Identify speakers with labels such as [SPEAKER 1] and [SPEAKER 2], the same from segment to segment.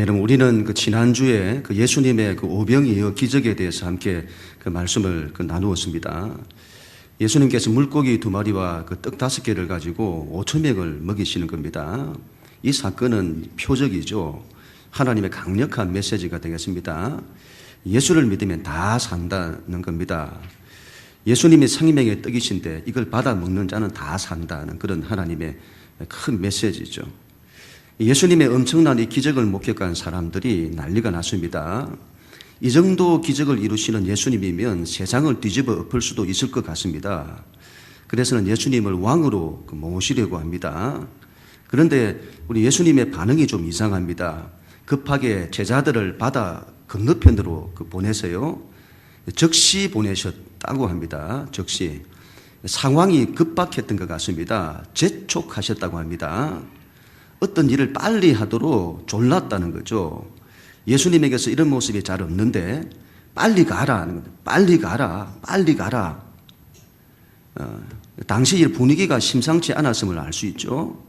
[SPEAKER 1] 여러분, 우리는 지난주에 예수님의 오병이어 기적에 대해서 함께 말씀을 나누었습니다. 예수님께서 물고기 2마리와 떡 5개를 가지고 5,000명을 먹이시는 겁니다. 이 사건은 표적이죠. 하나님의 강력한 메시지가 되겠습니다. 예수를 믿으면 다 산다는 겁니다. 예수님이 생명의 떡이신데 이걸 받아 먹는 자는 다 산다는 그런 하나님의 큰 메시지죠. 예수님의 엄청난 이 기적을 목격한 사람들이 난리가 났습니다. 이 정도 기적을 이루시는 예수님이면 세상을 뒤집어 엎을 수도 있을 것 같습니다. 그래서는 예수님을 왕으로 모시려고 합니다. 그런데 우리 예수님의 반응이 좀 이상합니다. 급하게 제자들을 바다 건너편으로 보내서요, 즉시 보내셨다고 합니다. 즉시. 상황이 급박했던 것 같습니다. 재촉하셨다고 합니다. 어떤 일을 빨리 하도록 졸랐다는 거죠. 예수님에게서 이런 모습이 잘 없는데 빨리 가라 하는 거예요. 빨리 가라, 빨리 가라. 당시 이 분위기가 심상치 않았음을 알 수 있죠.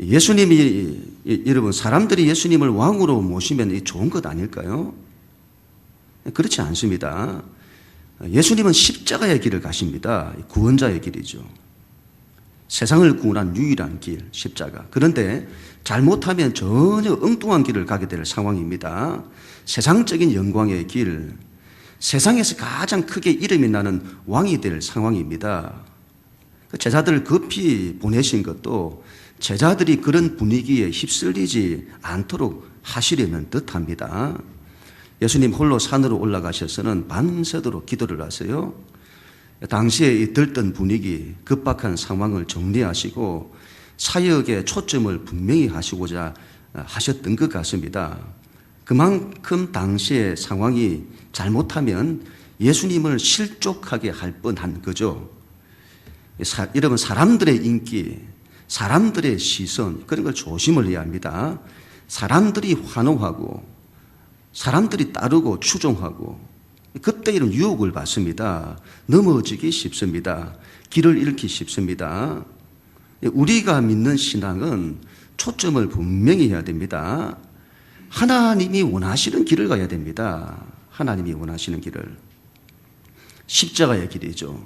[SPEAKER 1] 예수님이, 여러분, 사람들이 예수님을 왕으로 모시면 좋은 것 아닐까요? 그렇지 않습니다. 예수님은 십자가의 길을 가십니다. 구원자의 길이죠. 세상을 구원한 유일한 길, 십자가. 그런데 잘못하면 전혀 엉뚱한 길을 가게 될 상황입니다. 세상적인 영광의 길, 세상에서 가장 크게 이름이 나는 왕이 될 상황입니다. 제자들을 급히 보내신 것도 제자들이 그런 분위기에 휩쓸리지 않도록 하시려는 듯합니다. 예수님 홀로 산으로 올라가셔서는 밤새도록 기도를 하세요. 당시에 들뜬 분위기, 급박한 상황을 정리하시고 사역에 초점을 분명히 하시고자 하셨던 것 같습니다. 그만큼 당시의 상황이 잘못하면 예수님을 실족하게 할 뻔한 거죠. 여러분, 사람들의 인기, 사람들의 시선, 그런 걸 조심을 해야 합니다. 사람들이 환호하고 사람들이 따르고 추종하고 그때 이런 유혹을 받습니다. 넘어지기 쉽습니다. 길을 잃기 쉽습니다. 우리가 믿는 신앙은 초점을 분명히 해야 됩니다. 하나님이 원하시는 길을 가야 됩니다. 하나님이 원하시는 길을. 십자가의 길이죠.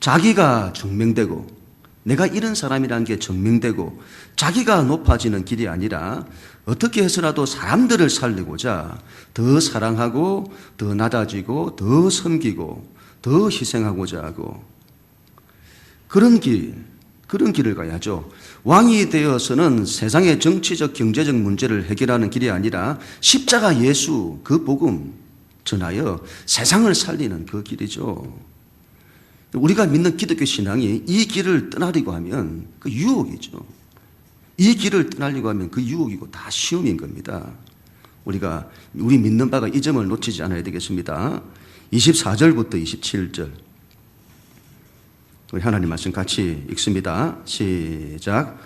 [SPEAKER 1] 자기가 증명되고 내가 이런 사람이라는 게 증명되고 자기가 높아지는 길이 아니라 어떻게 해서라도 사람들을 살리고자 더 사랑하고 더 낮아지고 더 섬기고 더 희생하고자 하고 그런 길을 가야죠. 왕이 되어서는 세상의 정치적 경제적 문제를 해결하는 길이 아니라 십자가 예수 그 복음 전하여 세상을 살리는 그 길이죠. 우리가 믿는 기독교 신앙이 이 길을 떠나려고 하면 그 유혹이죠. 이 길을 떠나려고 하면 그 유혹이고 다 시험인 겁니다. 우리 믿는 바가 이 점을 놓치지 않아야 되겠습니다. 24절부터 27절. 우리 하나님 말씀 같이 읽습니다. 시작.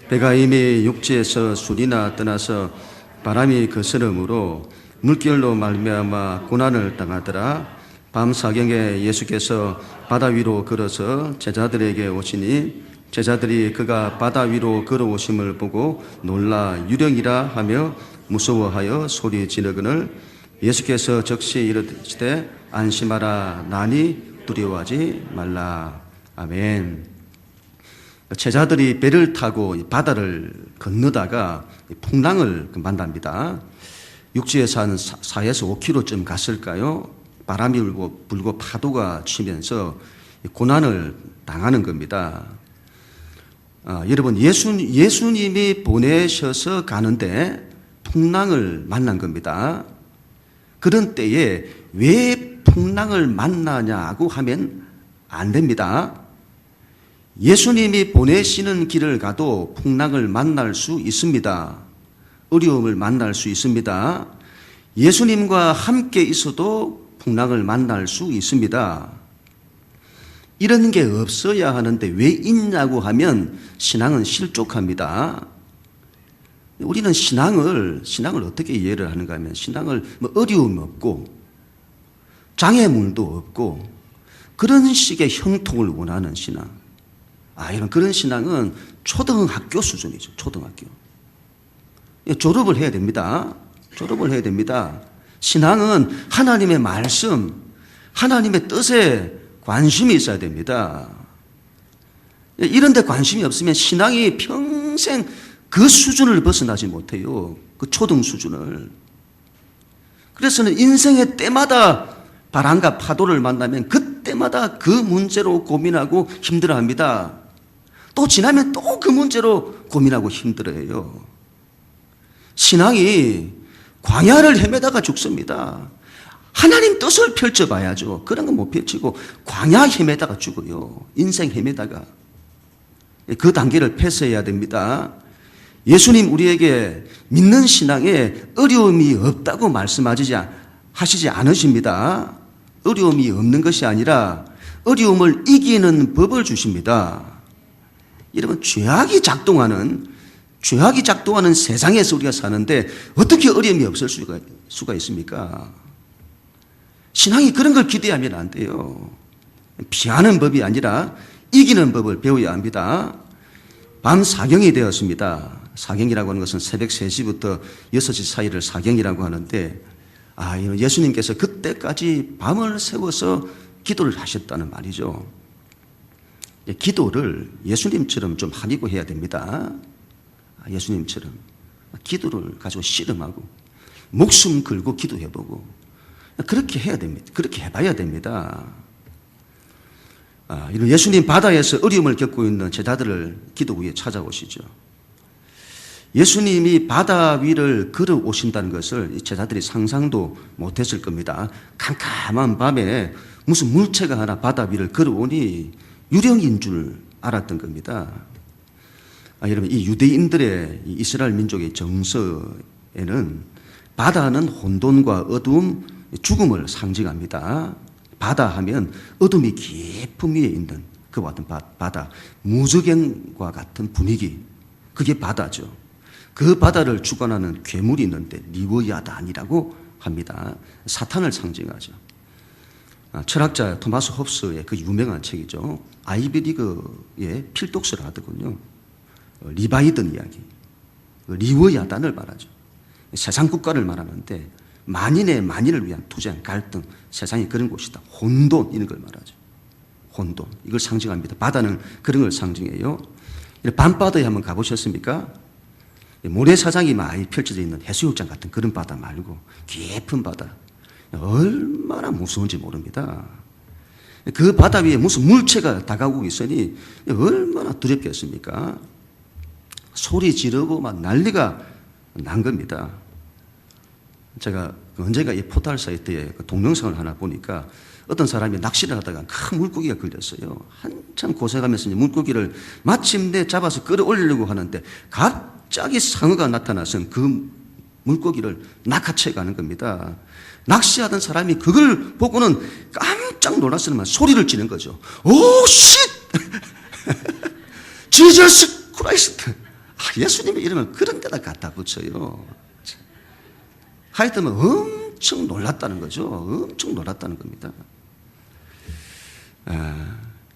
[SPEAKER 1] 배가 이미 육지에서 술이나 떠나서 바람이 거스름으로 물결로 말미암아 고난을 당하더라. 밤사경에 예수께서 바다 위로 걸어서 제자들에게 오시니 제자들이 그가 바다 위로 걸어오심을 보고 놀라 유령이라 하며 무서워하여 소리 지르거늘 예수께서 즉시 이르시되 안심하라 나니 두려워하지 말라. 아멘. 제자들이 배를 타고 바다를 건너다가 풍랑을 만납니다. 육지에서 한 4에서 5km쯤 갔을까요? 바람이 불고 파도가 치면서 고난을 당하는 겁니다. 여러분, 예수님이 보내셔서 가는데 풍랑을 만난 겁니다. 그런 때에 왜 풍랑을 만나냐고 하면 안 됩니다. 예수님이 보내시는 길을 가도 풍랑을 만날 수 있습니다. 어려움을 만날 수 있습니다. 예수님과 함께 있어도 풍랑을 만날 수 있습니다. 이런 게 없어야 하는데 왜 있냐고 하면 신앙은 실족합니다. 우리는 신앙을 어떻게 이해를 하는가 하면 신앙을 어려움 없고 장애물도 없고 그런 식의 형통을 원하는 신앙. 그런 신앙은 초등학교 수준이죠. 초등학교. 졸업을 해야 됩니다. 졸업을 해야 됩니다. 신앙은 하나님의 말씀, 하나님의 뜻에 관심이 있어야 됩니다. 이런 데 관심이 없으면 신앙이 평생 그 수준을 벗어나지 못해요. 그 초등 수준을. 그래서는 인생의 때마다 바람과 파도를 만나면 그때마다 그 문제로 고민하고 힘들어합니다. 또 지나면 또 그 문제로 고민하고 힘들어해요. 신앙이 광야를 헤매다가 죽습니다. 하나님 뜻을 펼쳐봐야죠. 그런 건 못 펼치고 광야 헤매다가 죽어요. 인생 헤매다가. 그 단계를 패스해야 됩니다. 예수님 우리에게 믿는 신앙에 어려움이 없다고 말씀하시지 않으십니다. 어려움이 없는 것이 아니라 어려움을 이기는 법을 주십니다. 여러분, 죄악이 작동하는 세상에서 우리가 사는데 어떻게 어려움이 없을 수가 있습니까? 신앙이 그런 걸 기대하면 안 돼요. 피하는 법이 아니라 이기는 법을 배워야 합니다. 밤 사경이 되었습니다. 사경이라고 하는 것은 새벽 3시부터 6시 사이를 사경이라고 하는데, 예수님께서 그때까지 밤을 새워서 기도를 하셨다는 말이죠. 기도를 예수님처럼 좀 하려고 해야 됩니다. 예수님처럼 기도를 가지고 씨름하고 목숨 걸고 기도해보고 그렇게 해야 됩니다. 그렇게 해봐야 됩니다. 이런 예수님 바다에서 어려움을 겪고 있는 제자들을 기도 위에 찾아오시죠. 예수님이 바다 위를 걸어오신다는 것을 제자들이 상상도 못했을 겁니다. 캄캄한 밤에 무슨 물체가 하나 바다 위를 걸어오니 유령인 줄 알았던 겁니다. 여러분, 이 유대인들의 이 이스라엘 민족의 정서에는 바다는 혼돈과 어두움, 죽음을 상징합니다. 바다 하면 어둠이 깊은 위에 있는 그와 같은 바다, 무저갱과 같은 분위기, 그게 바다죠. 그 바다를 주관하는 괴물이 있는데 리워야단이라고 합니다. 사탄을 상징하죠. 철학자 토마스 홉스의 그 유명한 책이죠. 아이비리그의 필독서를 하더군요. 리바이든 이야기. 리워야단을 말하죠. 세상 국가를 말하는데 만인을 위한 투쟁, 갈등, 세상이 그런 곳이다. 혼돈, 이런 걸 말하죠. 혼돈. 이걸 상징합니다. 바다는 그런 걸 상징해요. 밤바다에 한번 가보셨습니까? 모래사장이 많이 펼쳐져 있는 해수욕장 같은 그런 바다 말고 깊은 바다. 얼마나 무서운지 모릅니다. 그 바다 위에 무슨 물체가 다가오고 있으니 얼마나 두렵겠습니까? 소리 지르고 막 난리가 난 겁니다. 제가 언젠가 이 포털 사이트에 동영상을 하나 보니까 어떤 사람이 낚시를 하다가 큰 물고기가 걸렸어요. 한참 고생하면서 물고기를 마침내 잡아서 끌어올리려고 하는데 갑자기 상어가 나타나서 그 물고기를 낚아채 가는 겁니다. 낚시하던 사람이 그걸 보고는 깜짝 놀랐으면 소리를 지는 거죠. 오, 쉿! 지저스 크라이스트! 예수님이 이러면 그런 데다 갖다 붙여요. 하여튼 엄청 놀랐다는 거죠. 엄청 놀랐다는 겁니다.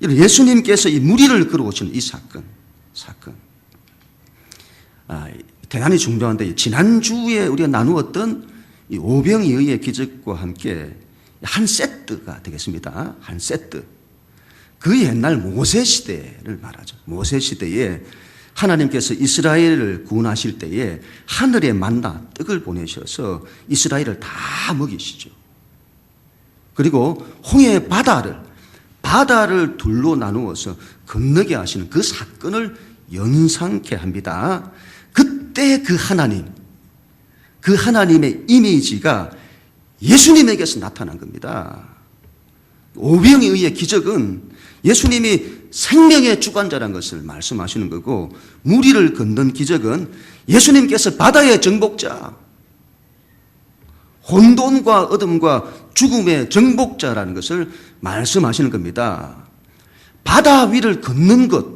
[SPEAKER 1] 예수님께서 이 무리를 걸어오시는 이 사건. 대단히 중요한데, 지난주에 우리가 나누었던 이 오병이어의 기적과 함께 한 세트가 되겠습니다. 한 세트. 그 옛날 모세 시대를 말하죠. 모세 시대에 하나님께서 이스라엘을 구원하실 때에 하늘에 만나 떡을 보내셔서 이스라엘을 다 먹이시죠. 그리고 홍해 바다를 둘로 나누어서 건너게 하시는 그 사건을 연상케 합니다. 그때 그 하나님의 이미지가 예수님에게서 나타난 겁니다. 오병이어의 기적은 예수님이 생명의 주관자라는 것을 말씀하시는 거고, 무리를 건넌 기적은 예수님께서 바다의 정복자, 혼돈과 어둠과 죽음의 정복자라는 것을 말씀하시는 겁니다. 바다 위를 걷는 것,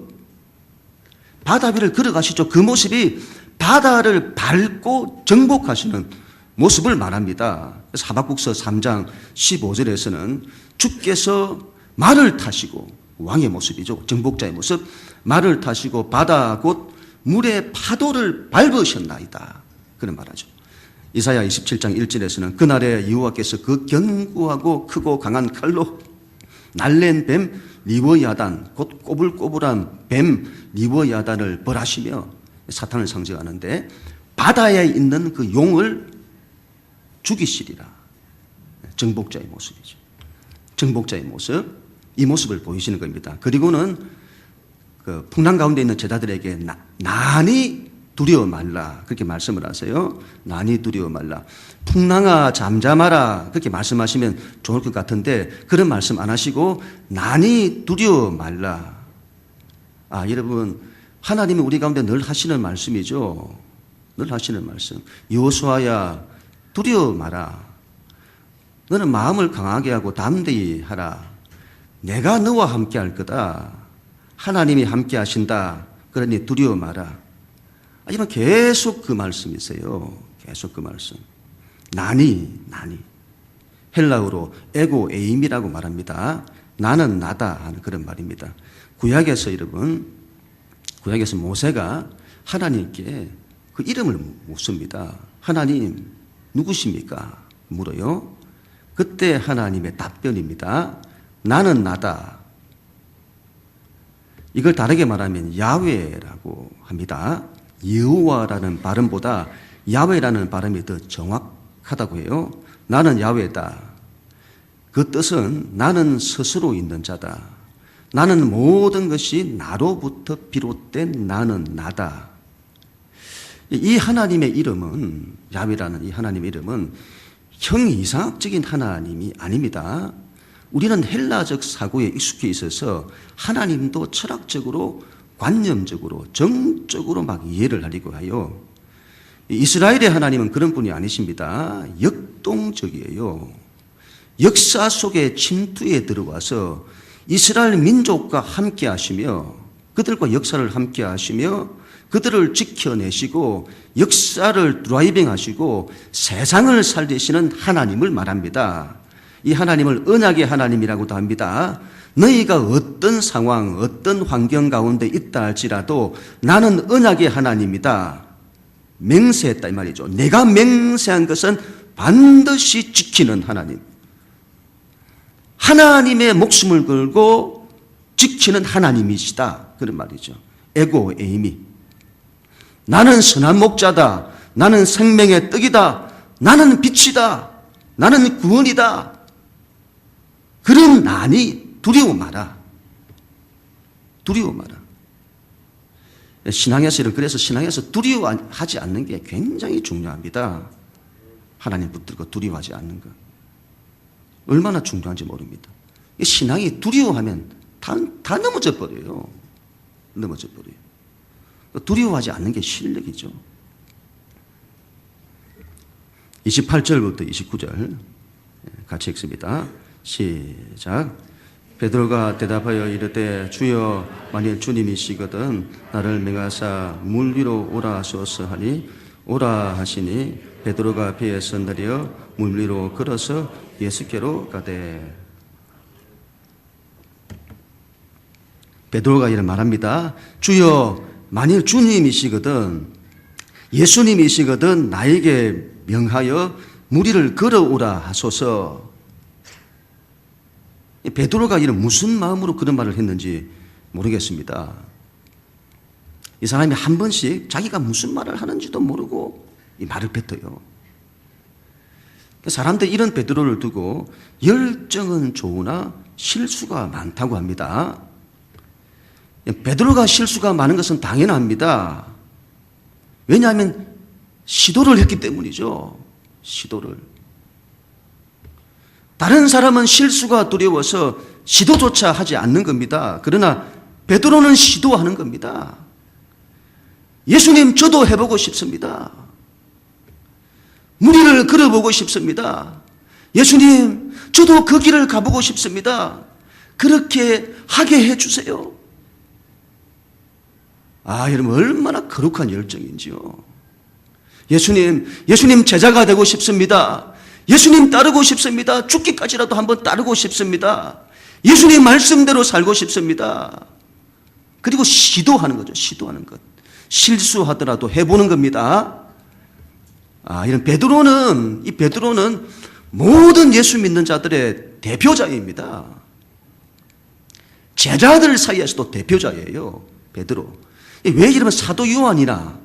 [SPEAKER 1] 바다 위를 걸어가시죠. 그 모습이 바다를 밟고 정복하시는 모습을 말합니다. 그래서 하박국서 3장 15절에서는 주께서 말을 타시고, 왕의 모습이죠. 정복자의 모습. 말을 타시고 바다 곧 물의 파도를 밟으셨나이다. 그런 말하죠. 이사야 27장 1절에서는 그날에 여호와께서 그 견고하고 크고 강한 칼로 날랜 뱀 리워야단, 곧 꼬불꼬불한 뱀 리워야단을 벌하시며, 사탄을 상징하는데 바다에 있는 그 용을 죽이시리라. 정복자의 모습이죠. 정복자의 모습, 이 모습을 보이시는 겁니다. 그리고는 그 풍랑 가운데 있는 제자들에게 난이 두려워 말라, 그렇게 말씀을 하세요. 난이 두려워 말라. 풍랑아 잠잠하라, 그렇게 말씀하시면 좋을 것 같은데 그런 말씀 안 하시고 난이 두려워 말라. 여러분, 하나님이 우리 가운데 늘 하시는 말씀이죠. 늘 하시는 말씀. 여호수아야 두려워 마라. 너는 마음을 강하게 하고 담대히 하라. 내가 너와 함께 할 거다. 하나님이 함께 하신다. 그러니 두려워 마라. 하지만 계속 그 말씀이세요. 계속 그 말씀. 난이. 헬라어로 에고 에임이라고 말합니다. 나는 나다 하는 그런 말입니다. 구약에서 여러분, 구약에서 모세가 하나님께 그 이름을 묻습니다. 하나님 누구십니까? 물어요. 그때 하나님의 답변입니다. 나는 나다. 이걸 다르게 말하면 야훼라고 합니다. 여호와라는 발음보다 야훼라는 발음이 더 정확하다고 해요. 나는 야훼다. 그 뜻은 나는 스스로 있는 자다. 나는 모든 것이 나로부터 비롯된 나는 나다. 이 하나님의 이름은, 야훼라는 이 하나님의 이름은 형이상학적인 하나님이 아닙니다. 우리는 헬라적 사고에 익숙해 있어서 하나님도 철학적으로, 관념적으로, 정적으로 막 이해를 하려고 해요. 이스라엘의 하나님은 그런 분이 아니십니다. 역동적이에요. 역사 속에 침투에 들어와서 이스라엘 민족과 함께 하시며, 그들과 역사를 함께 하시며, 그들을 지켜내시고 역사를 드라이빙 하시고 세상을 살리시는 하나님을 말합니다. 이 하나님을 언약의 하나님이라고도 합니다. 너희가 어떤 상황, 어떤 환경 가운데 있다 할지라도 나는 언약의 하나님이다. 맹세했다 이 말이죠. 내가 맹세한 것은 반드시 지키는 하나님. 하나님의 목숨을 걸고 지키는 하나님이시다. 그런 말이죠. 에고 에이미. 나는 선한 목자다. 나는 생명의 떡이다. 나는 빛이다. 나는 구원이다. 그런 난이 두려워 마라. 두려워 마라. 신앙에서, 그래서 신앙에서 두려워하지 않는 게 굉장히 중요합니다. 하나님 붙들고 두려워하지 않는 것. 얼마나 중요한지 모릅니다. 신앙이 두려워하면 다 넘어져 버려요. 넘어져 버려요. 두려워하지 않는 게 실력이죠. 28절부터 29절 같이 읽습니다. 시작. 베드로가 대답하여 이르되 주여 만일 주님이시거든 나를 명하사 물 위로 오라 하소서 하니 오라 하시니 베드로가 배에서 내려 물 위로 걸어서 예수께로 가되. 베드로가 이런 말합니다. 주여 만일 주님이시거든, 예수님이시거든 나에게 명하여 물 위를 걸어오라 하소서. 베드로가 이런 무슨 마음으로 그런 말을 했는지 모르겠습니다. 이 사람이 한 번씩 자기가 무슨 말을 하는지도 모르고 이 말을 뱉어요. 사람들 이런 베드로를 두고 열정은 좋으나 실수가 많다고 합니다. 베드로가 실수가 많은 것은 당연합니다. 왜냐하면 시도를 했기 때문이죠. 시도를. 다른 사람은 실수가 두려워서 시도조차 하지 않는 겁니다. 그러나 베드로는 시도하는 겁니다. 예수님, 저도 해보고 싶습니다. 물 위를 걸어보고 싶습니다. 예수님, 저도 그 길을 가보고 싶습니다. 그렇게 하게 해주세요. 여러분 얼마나 거룩한 열정인지요. 예수님 제자가 되고 싶습니다. 예수님 따르고 싶습니다. 죽기까지라도 한번 따르고 싶습니다. 예수님 말씀대로 살고 싶습니다. 그리고 시도하는 거죠. 시도하는 것. 실수하더라도 해보는 겁니다. 이런 베드로는 모든 예수 믿는 자들의 대표자입니다. 제자들 사이에서도 대표자예요. 베드로. 왜 이러면 사도 요한이나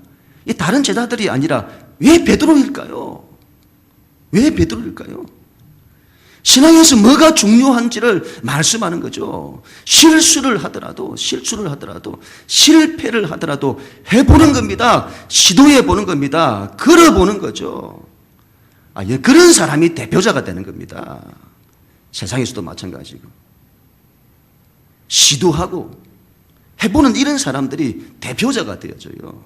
[SPEAKER 1] 다른 제자들이 아니라 왜 베드로일까요? 왜 베드로일까요? 신앙에서 뭐가 중요한지를 말씀하는 거죠. 실수를 하더라도 실패를 하더라도 해보는 겁니다. 시도해보는 겁니다. 걸어보는 거죠. 그런 사람이 대표자가 되는 겁니다. 세상에서도 마찬가지고. 시도하고 해보는 이런 사람들이 대표자가 되어져요.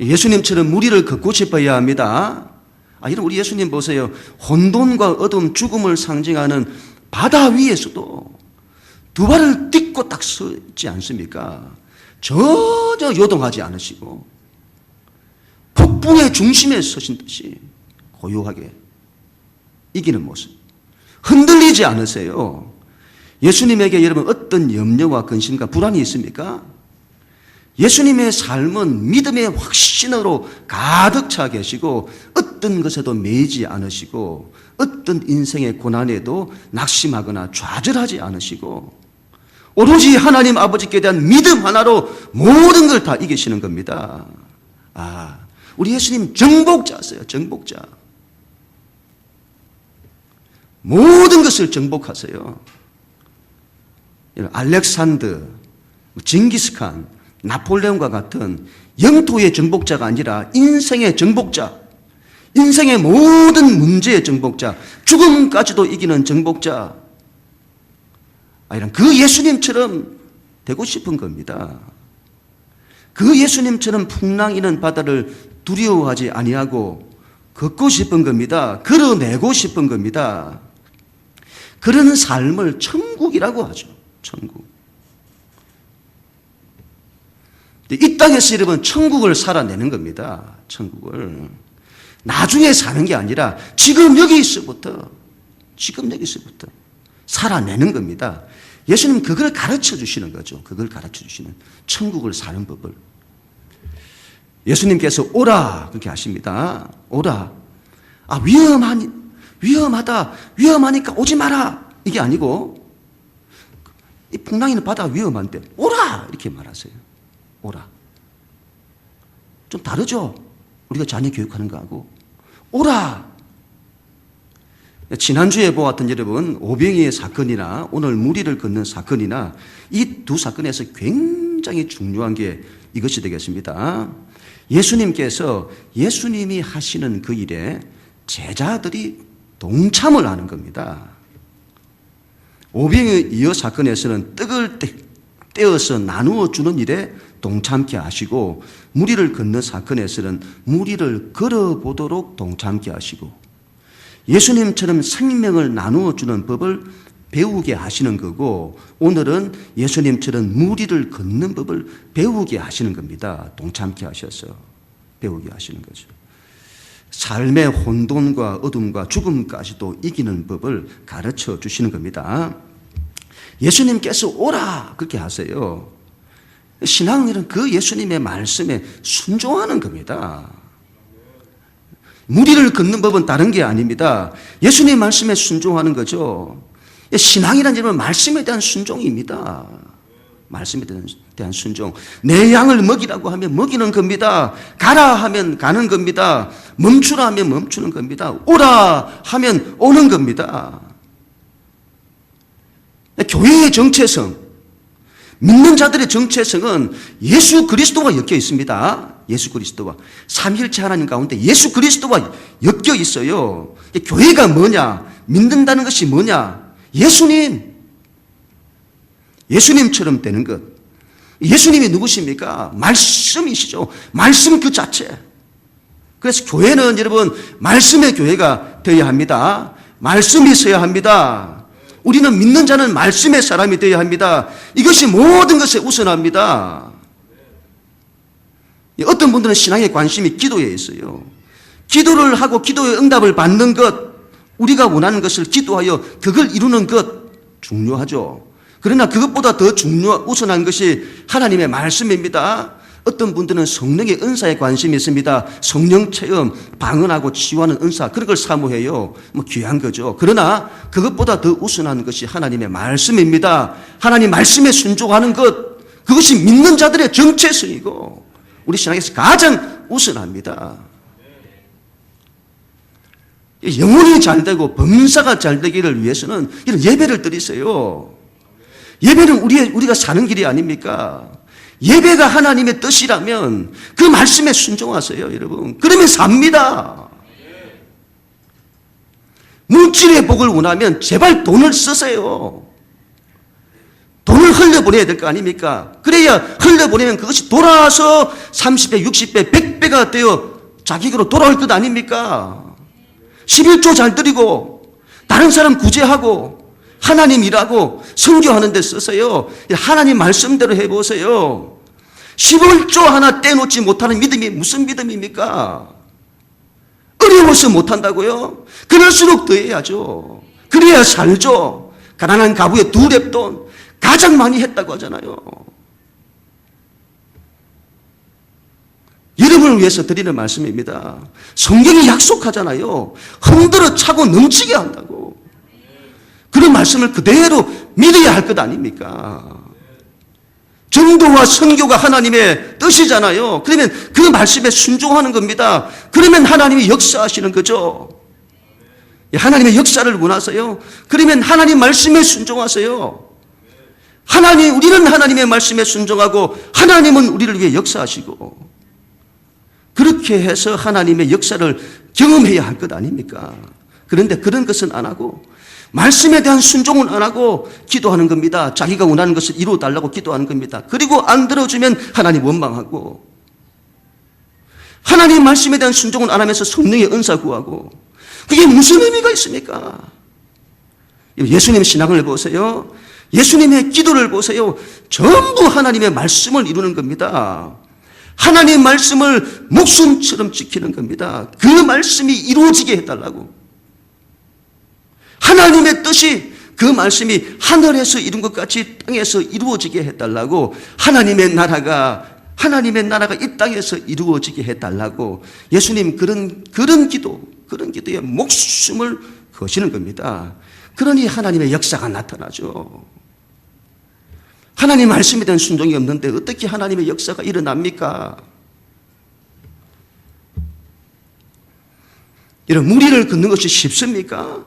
[SPEAKER 1] 예수님처럼 무리를 걷고 싶어야 합니다. 이런 우리 예수님 보세요. 혼돈과 어둠, 죽음을 상징하는 바다 위에서도 두 발을 딛고 딱 서지 않습니까? 전혀 요동하지 않으시고 폭풍의 중심에 서신 듯이 고요하게 이기는 모습. 흔들리지 않으세요. 예수님에게 여러분 어떤 염려와 근심과 불안이 있습니까? 예수님의 삶은 믿음의 확신으로 가득 차 계시고 어떤 것에도 매이지 않으시고 어떤 인생의 고난에도 낙심하거나 좌절하지 않으시고 오로지 하나님 아버지께 대한 믿음 하나로 모든 걸 다 이기시는 겁니다. 우리 예수님 정복자세요. 정복자. 모든 것을 정복하세요. 알렉산더, 징기스칸, 나폴레옹과 같은 영토의 정복자가 아니라 인생의 정복자, 인생의 모든 문제의 정복자, 죽음까지도 이기는 정복자, 이런 그 예수님처럼 되고 싶은 겁니다. 그 예수님처럼 풍랑이는 바다를 두려워하지 아니하고 걷고 싶은 겁니다. 걸어내고 싶은 겁니다. 그런 삶을 천국이라고 하죠. 천국. 이 땅에서 여러분 천국을 살아내는 겁니다. 천국을. 나중에 사는 게 아니라 지금 여기서부터 살아내는 겁니다. 예수님 그걸 가르쳐 주시는 거죠. 그걸 가르쳐 주시는 천국을 사는 법을. 예수님께서 오라 그렇게 하십니다. 오라. 위험하니까 오지 마라. 이게 아니고 이 풍랑이는 바다 위험한데 오라 이렇게 말하세요. 오라. 좀 다르죠? 우리가 자녀 교육하는 거하고. 오라. 지난주에 보았던 여러분 오병이의 사건이나 오늘 무리를 걷는 사건이나 이 두 사건에서 굉장히 중요한 게 이것이 되겠습니다. 예수님께서 예수님이 하시는 그 일에 제자들이 동참을 하는 겁니다. 오병이의 이어 사건에서는 떡을 떼어서 나누어 주는 일에 동참케 하시고 무리를 걷는 사건에서는 무리를 걸어보도록 동참케 하시고 예수님처럼 생명을 나누어 주는 법을 배우게 하시는 거고 오늘은 예수님처럼 무리를 걷는 법을 배우게 하시는 겁니다. 동참케 하셔서 배우게 하시는 거죠. 삶의 혼돈과 어둠과 죽음까지도 이기는 법을 가르쳐 주시는 겁니다. 예수님께서 오라 그렇게 하세요. 신앙은 그 예수님의 말씀에 순종하는 겁니다. 무리를 걷는 법은 다른 게 아닙니다. 예수님의 말씀에 순종하는 거죠. 신앙이란 이름은 말씀에 대한 순종입니다. 말씀에 대한 순종. 내 양을 먹이라고 하면 먹이는 겁니다. 가라 하면 가는 겁니다. 멈추라 하면 멈추는 겁니다. 오라 하면 오는 겁니다. 교회의 정체성, 믿는 자들의 정체성은 예수 그리스도와 엮여 있습니다. 예수 그리스도와. 삼위일체 하나님 가운데 예수 그리스도와 엮여 있어요. 교회가 뭐냐? 믿는다는 것이 뭐냐? 예수님처럼 되는 것. 예수님이 누구십니까? 말씀이시죠. 말씀 그 자체. 그래서 교회는 여러분 말씀의 교회가 되어야 합니다. 말씀이 있어야 합니다. 우리는 믿는 자는 말씀의 사람이 되어야 합니다. 이것이 모든 것에 우선합니다. 어떤 분들은 신앙의 관심이 기도에 있어요. 기도를 하고 기도의 응답을 받는 것, 우리가 원하는 것을 기도하여 그걸 이루는 것 중요하죠. 그러나 그것보다 더 우선한 것이 하나님의 말씀입니다. 어떤 분들은 성령의 은사에 관심이 있습니다. 성령 체험, 방언하고 치유하는 은사, 그런 걸 사모해요. 뭐 귀한 거죠. 그러나 그것보다 더 우선한 것이 하나님의 말씀입니다. 하나님 말씀에 순종하는 것, 그것이 믿는 자들의 정체성이고 우리 신앙에서 가장 우선합니다. 영혼이 잘되고 범사가 잘되기를 위해서는 이런 예배를 드리세요. 예배는 우리가 사는 길이 아닙니까? 예배가 하나님의 뜻이라면 그 말씀에 순종하세요, 여러분. 그러면 삽니다. 물질의 복을 원하면 제발 돈을 쓰세요. 돈을 흘려보내야 될 거 아닙니까? 그래야 흘려보내면 그것이 돌아와서 30배, 60배, 100배가 되어 자기로 돌아올 것 아닙니까? 11조 잘 드리고 다른 사람 구제하고 하나님 일하고 선교하는 데 쓰세요. 하나님 말씀대로 해보세요. 11조 하나 떼놓지 못하는 믿음이 무슨 믿음입니까? 어려워서 못한다고요? 그럴수록 더 해야죠. 그래야 살죠. 가난한 가부의 2렙돈 가장 많이 했다고 하잖아요. 여러분을 위해서 드리는 말씀입니다. 성경이 약속하잖아요. 흔들어 차고 넘치게 한다고. 그런 말씀을 그대로 믿어야 할 것 아닙니까? 전도와 선교가 하나님의 뜻이잖아요. 그러면 그 말씀에 순종하는 겁니다. 그러면 하나님이 역사하시는 거죠. 하나님의 역사를 원하세요? 그러면 하나님 말씀에 순종하세요. 우리는 하나님의 말씀에 순종하고 하나님은 우리를 위해 역사하시고 그렇게 해서 하나님의 역사를 경험해야 할 것 아닙니까? 그런데 그런 것은 안 하고 말씀에 대한 순종은 안 하고 기도하는 겁니다. 자기가 원하는 것을 이루어달라고 기도하는 겁니다. 그리고 안 들어주면 하나님 원망하고 하나님 말씀에 대한 순종은 안 하면서 성령의 은사 구하고 그게 무슨 의미가 있습니까? 예수님 신앙을 보세요. 예수님의 기도를 보세요. 전부 하나님의 말씀을 이루는 겁니다. 하나님의 말씀을 목숨처럼 지키는 겁니다. 그 말씀이 이루어지게 해달라고. 하나님의 뜻이 그 말씀이 하늘에서 이룬 것 같이 땅에서 이루어지게 해달라고. 하나님의 나라가 이 땅에서 이루어지게 해달라고. 예수님 그런 기도에 목숨을 거시는 겁니다. 그러니 하나님의 역사가 나타나죠. 하나님 말씀에 대한 순종이 없는데 어떻게 하나님의 역사가 일어납니까? 이런 무리를 걷는 것이 쉽습니까?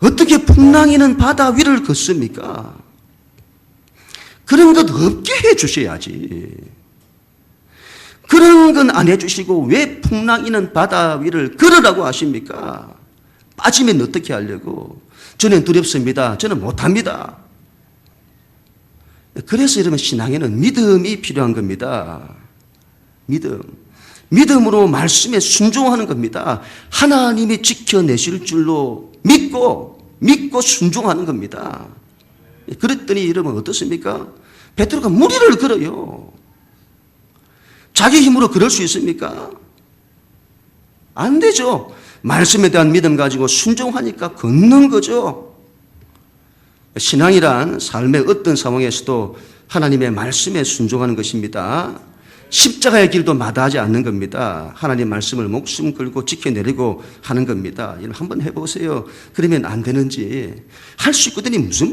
[SPEAKER 1] 어떻게 풍랑이는 바다 위를 걷습니까? 그런 것 없게 해 주셔야지. 그런 건 안 해 주시고 왜 풍랑이는 바다 위를 걸으라고 하십니까? 빠지면 어떻게 하려고? 저는 두렵습니다. 저는 못합니다. 그래서 여러분 신앙에는 믿음이 필요한 겁니다. 믿음으로 말씀에 순종하는 겁니다. 하나님이 지켜내실 줄로 믿고 순종하는 겁니다. 그랬더니 여러분 어떻습니까? 베드로가 무리를 걸어요. 자기 힘으로 걸을 수 있습니까? 안 되죠. 말씀에 대한 믿음 가지고 순종하니까 걷는 거죠. 신앙이란 삶의 어떤 상황에서도 하나님의 말씀에 순종하는 것입니다. 십자가의 길도 마다하지 않는 겁니다. 하나님 말씀을 목숨 걸고 지켜내려고 하는 겁니다. 이걸 한번 해보세요. 그러면 안 되는지. 할 수 있거든요. 무슨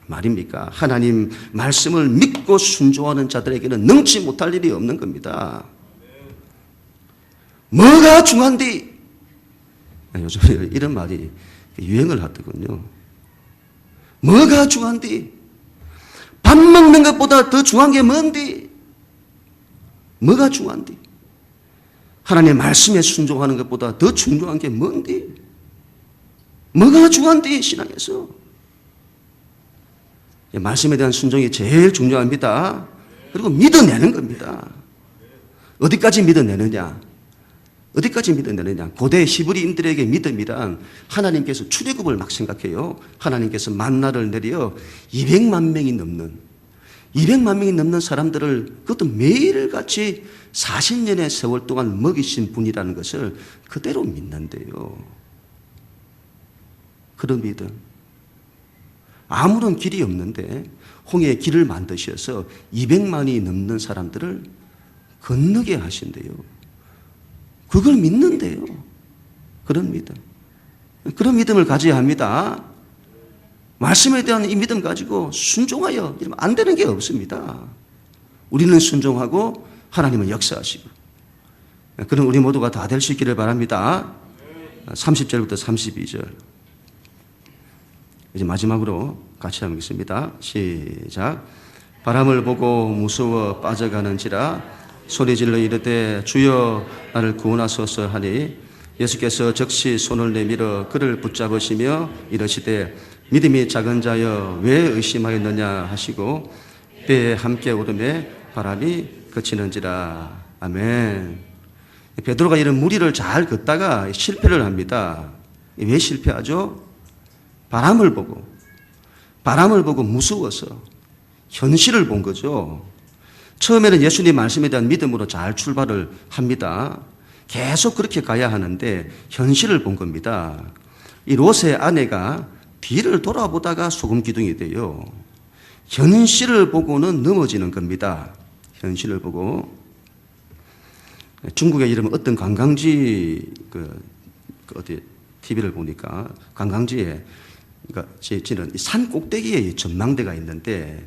[SPEAKER 1] 말입니까? 하나님 말씀을 믿고 순종하는 자들에게는 능치 못할 일이 없는 겁니다. 뭐가 중요한디? 요즘 이런 말이 유행을 하더군요. 뭐가 중요한디? 밥 먹는 것보다 더 중요한 게 뭔디? 뭐가 중요한디? 하나님의 말씀에 순종하는 것보다 더 중요한 게 뭔디? 뭐가 중요한디? 신앙에서 말씀에 대한 순종이 제일 중요합니다. 그리고 믿어내는 겁니다. 어디까지 믿어내느냐? 고대 히브리인들에게 믿음이란 하나님께서 출애굽을 막 생각해요. 하나님께서 만나를 내려 200만 명이 넘는 사람들을 그것도 매일같이 40년의 세월 동안 먹이신 분이라는 것을 그대로 믿는데요. 그런 믿음. 아무런 길이 없는데 홍해의 길을 만드셔서 200만이 넘는 사람들을 건너게 하신대요. 그걸 믿는데요. 그런 믿음. 그런 믿음을 가져야 합니다. 말씀에 대한 이 믿음 가지고 순종하여 이러면 안 되는 게 없습니다. 우리는 순종하고 하나님은 역사하시고. 그럼 우리 모두가 다 될 수 있기를 바랍니다. 30절부터 32절. 이제 마지막으로 같이 한번 읽습니다. 시작. 바람을 보고 무서워 빠져가는지라 소리질러 이르되 주여 나를 구원하소서 하니 예수께서 즉시 손을 내밀어 그를 붙잡으시며 이르시되 믿음이 작은 자여 왜 의심하였느냐 하시고 배에 함께 오르매 바람이 그치는지라. 아멘. 베드로가 이런 무리를 잘 걷다가 실패를 합니다. 왜 실패하죠? 바람을 보고 무서워서 현실을 본 거죠. 처음에는 예수님 말씀에 대한 믿음으로 잘 출발을 합니다. 계속 그렇게 가야 하는데 현실을 본 겁니다. 이 롯의 아내가 뒤를 돌아보다가 소금 기둥이 돼요. 현실을 보고는 넘어지는 겁니다. 현실을 보고. 중국에 이러면 어떤 관광지 어디 TV를 보니까 관광지에 그러니까 지는 산 꼭대기에 전망대가 있는데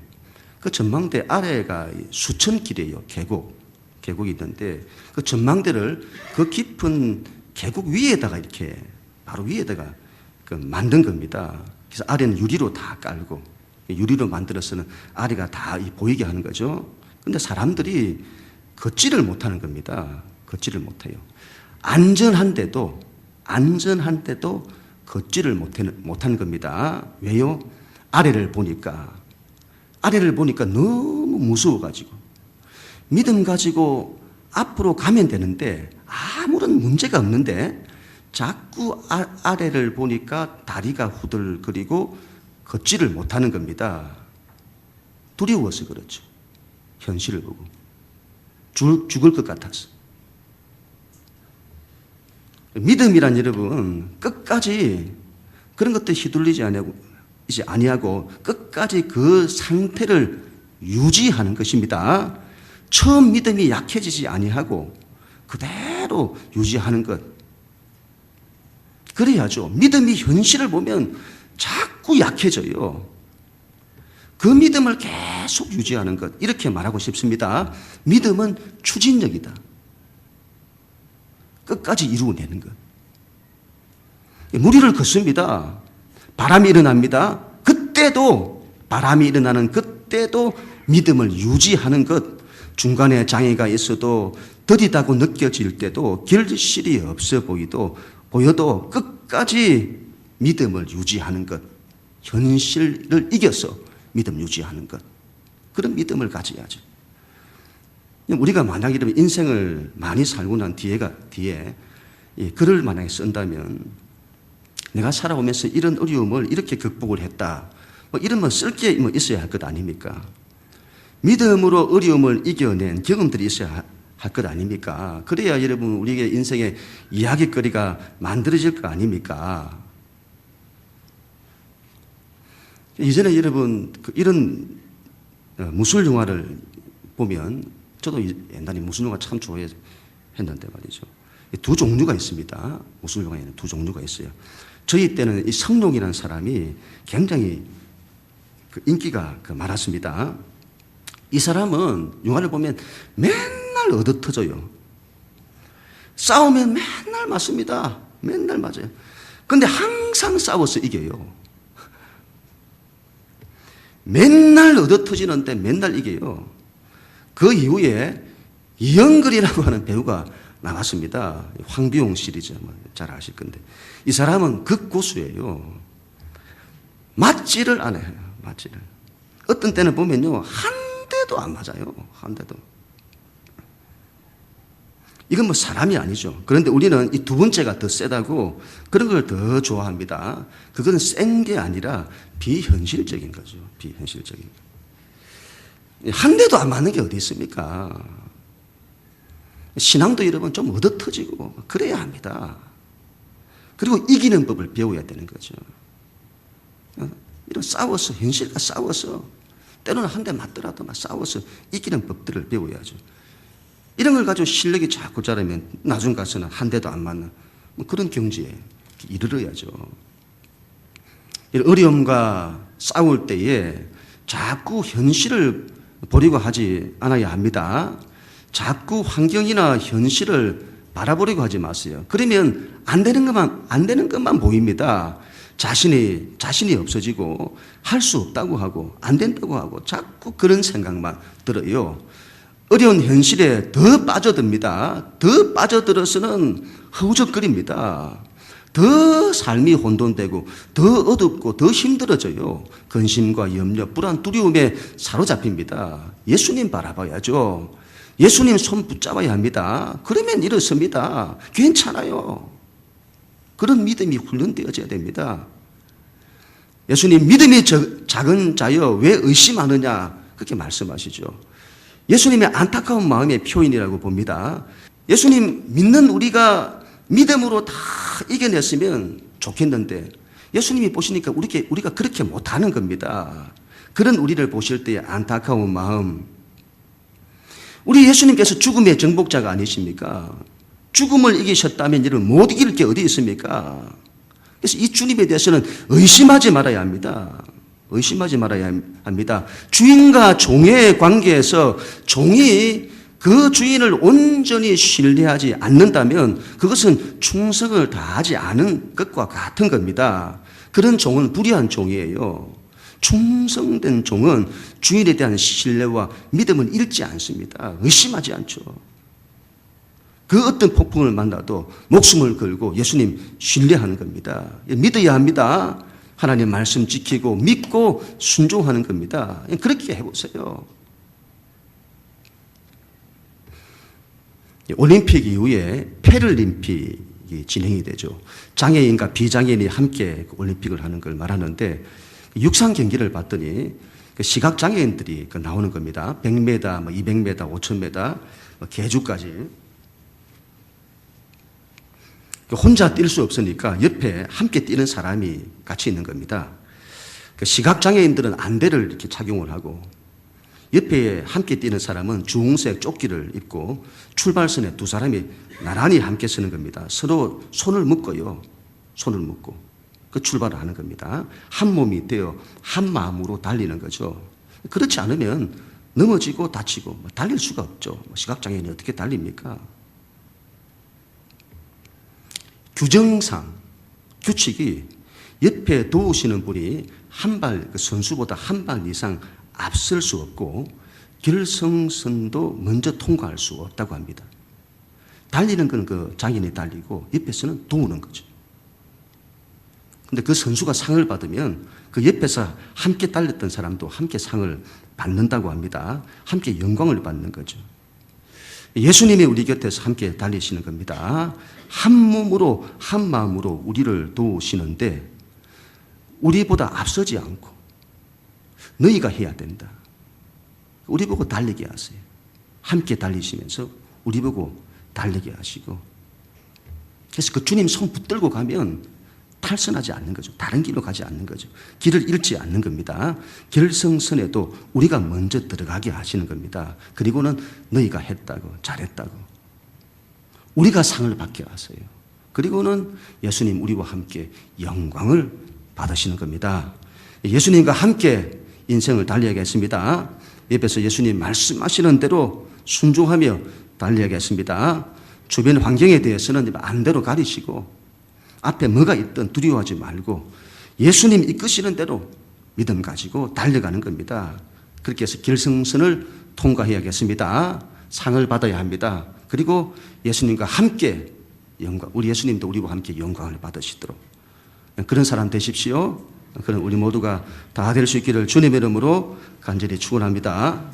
[SPEAKER 1] 그 전망대 아래가 수천 길이에요. 계곡이 있는데 그 전망대를 그 깊은 계곡 위에다가 이렇게 바로 위에다가 만든 겁니다. 그래서 아래는 유리로 다 깔고 유리로 만들어서는 아래가 다 보이게 하는 거죠. 근데 사람들이 걷지를 못하는 겁니다. 걷지를 못해요. 안전한데도 걷지를 못하는 겁니다. 왜요? 아래를 보니까 너무 무서워가지고 믿음 가지고 앞으로 가면 되는데 아무런 문제가 없는데 자꾸 아래를 보니까 다리가 후들거리고 걷지를 못하는 겁니다. 두려워서 그렇죠. 현실을 보고 죽을 것 같아서. 믿음이란 여러분 끝까지 그런 것들 휘둘리지 아니하고 끝까지 그 상태를 유지하는 것입니다. 처음 믿음이 약해지지 아니하고 그대로 유지하는 것. 그래야죠. 믿음이 현실을 보면 자꾸 약해져요. 그 믿음을 계속 유지하는 것. 이렇게 말하고 싶습니다. 믿음은 추진력이다. 끝까지 이루어내는 것. 무리를 걷습니다. 바람이 일어납니다. 그때도 바람이 일어나는 그때도 믿음을 유지하는 것. 중간에 장애가 있어도 더디다고 느껴질 때도 결실이 없어 보여도 끝까지 믿음을 유지하는 것. 현실을 이겨서 믿음 유지하는 것. 그런 믿음을 가져야죠. 우리가 만약 이러면 인생을 많이 살고 난 뒤에 글을 만약에 쓴다면 내가 살아오면서 이런 어려움을 이렇게 극복을 했다. 이러면 쓸 게 있어야 할 것 아닙니까? 믿음으로 어려움을 이겨낸 경험들이 있어야 할 것 아닙니까? 그래야 여러분 우리의 인생의 이야기거리가 만들어질 거 아닙니까? 이전에 여러분 이런 무술 영화를 보면 저도 옛날에 무술 영화 참 좋아했는데 말이죠. 두 종류가 있습니다. 무술 영화에는 두 종류가 있어요. 저희 때는 이 성룡이라는 사람이 굉장히 인기가 많았습니다. 이 사람은 영화를 보면 맨날 얻어터져요. 싸우면 맨날 맞습니다. 맨날 맞아요. 근데 항상 싸워서 이겨요. 맨날 얻어터지는데 맨날 이겨요. 그 이후에 이영걸이라고 하는 배우가 나왔습니다. 황비용 시리즈 잘 아실 건데 이 사람은 극고수예요. 맞지를 않아요. 맞지를. 어떤 때는 보면요 한 대도 안 맞아요. 한 대도. 이건 사람이 아니죠. 그런데 우리는 이 두 번째가 더 세다고 그런 걸 더 좋아합니다. 그건 센 게 아니라 비현실적인 거죠. 비현실적인 거. 한 대도 안 맞는 게 어디 있습니까? 신앙도 여러분 좀 얻어터지고 그래야 합니다. 그리고 이기는 법을 배워야 되는 거죠. 이런 싸워서, 현실과 싸워서, 때로는 한 대 맞더라도 막 싸워서 이기는 법들을 배워야죠. 이런 걸 가지고 실력이 자꾸 자라면 나중 가서는 한 대도 안 맞는 뭐 그런 경지에 이르러야죠. 이런 어려움과 싸울 때에 자꾸 현실을 보려고 하지 않아야 합니다. 자꾸 환경이나 현실을 바라보려고 하지 마세요. 그러면 안 되는 것만 보입니다. 자신이 없어지고 할 수 없다고 하고 안 된다고 하고 자꾸 그런 생각만 들어요. 어려운 현실에 더 빠져듭니다. 더 빠져들어서는 허우적거립니다. 더 삶이 혼돈되고 더 어둡고 더 힘들어져요. 근심과 염려, 불안, 두려움에 사로잡힙니다. 예수님 바라봐야죠. 예수님 손 붙잡아야 합니다. 그러면 일어섭니다. 괜찮아요. 그런 믿음이 훈련되어져야 됩니다. 예수님 믿음이 작은 자여 왜 의심하느냐 그렇게 말씀하시죠. 예수님의 안타까운 마음의 표현이라고 봅니다. 예수님 믿는 우리가 믿음으로 다 이겨냈으면 좋겠는데 예수님이 보시니까 우리가 그렇게 못하는 겁니다. 그런 우리를 보실 때의 안타까운 마음. 우리 예수님께서 죽음의 정복자가 아니십니까? 죽음을 이기셨다면 이를 못 이길 게 어디 있습니까? 그래서 이 주님에 대해서는 의심하지 말아야 합니다. 의심하지 말아야 합니다. 주인과 종의 관계에서 종이 그 주인을 온전히 신뢰하지 않는다면 그것은 충성을 다하지 않은 것과 같은 겁니다. 그런 종은 불의한 종이에요. 충성된 종은 주인에 대한 신뢰와 믿음을 잃지 않습니다. 의심하지 않죠. 그 어떤 폭풍을 만나도 목숨을 걸고 예수님 신뢰하는 겁니다. 믿어야 합니다. 하나님 말씀 지키고 믿고 순종하는 겁니다. 그렇게 해보세요. 올림픽 이후에 패럴림픽이 진행이 되죠. 장애인과 비장애인이 함께 올림픽을 하는 걸 말하는데 육상 경기를 봤더니 시각장애인들이 나오는 겁니다. 100m, 200m, 5000m, 계주까지. 혼자 뛸 수 없으니까 옆에 함께 뛰는 사람이 같이 있는 겁니다. 시각장애인들은 안대를 이렇게 착용을 하고 옆에 함께 뛰는 사람은 주홍색 조끼를 입고 출발선에 두 사람이 나란히 함께 서는 겁니다. 서로 손을 묶어요. 손을 묶고 그 출발을 하는 겁니다. 한 몸이 되어 한 마음으로 달리는 거죠. 그렇지 않으면 넘어지고 다치고 달릴 수가 없죠. 시각장애인이 어떻게 달립니까? 규정상 규칙이 옆에 도우시는 분이 그 선수보다 한 발 이상 앞설 수 없고 결승선도 먼저 통과할 수 없다고 합니다. 달리는 건 그 장인이 달리고 옆에서는 도우는 거죠. 근데 그 선수가 상을 받으면 그 옆에서 함께 달렸던 사람도 함께 상을 받는다고 합니다. 함께 영광을 받는 거죠. 예수님이 우리 곁에서 함께 달리시는 겁니다. 한 몸으로 한 마음으로 우리를 도우시는데 우리보다 앞서지 않고 너희가 해야 된다. 우리 보고 달리게 하세요. 함께 달리시면서 우리 보고 달리게 하시고 그래서 그 주님 손 붙들고 가면 탈선하지 않는 거죠. 다른 길로 가지 않는 거죠. 길을 잃지 않는 겁니다. 결승선에도 우리가 먼저 들어가게 하시는 겁니다. 그리고는 너희가 했다고 잘했다고 우리가 상을 받게 하세요. 그리고는 예수님 우리와 함께 영광을 받으시는 겁니다. 예수님과 함께 인생을 달려야겠습니다. 옆에서 예수님 말씀하시는 대로 순종하며 달려야겠습니다. 주변 환경에 대해서는 안대로 가리시고 앞에 뭐가 있든 두려워하지 말고 예수님 이끄시는 대로 믿음 가지고 달려가는 겁니다. 그렇게 해서 결승선을 통과해야겠습니다. 상을 받아야 합니다. 그리고 예수님과 함께 영광, 우리 예수님도 우리와 함께 영광을 받으시도록 그런 사람 되십시오. 그런 우리 모두가 다 될 수 있기를 주님의 이름으로 간절히 축원합니다.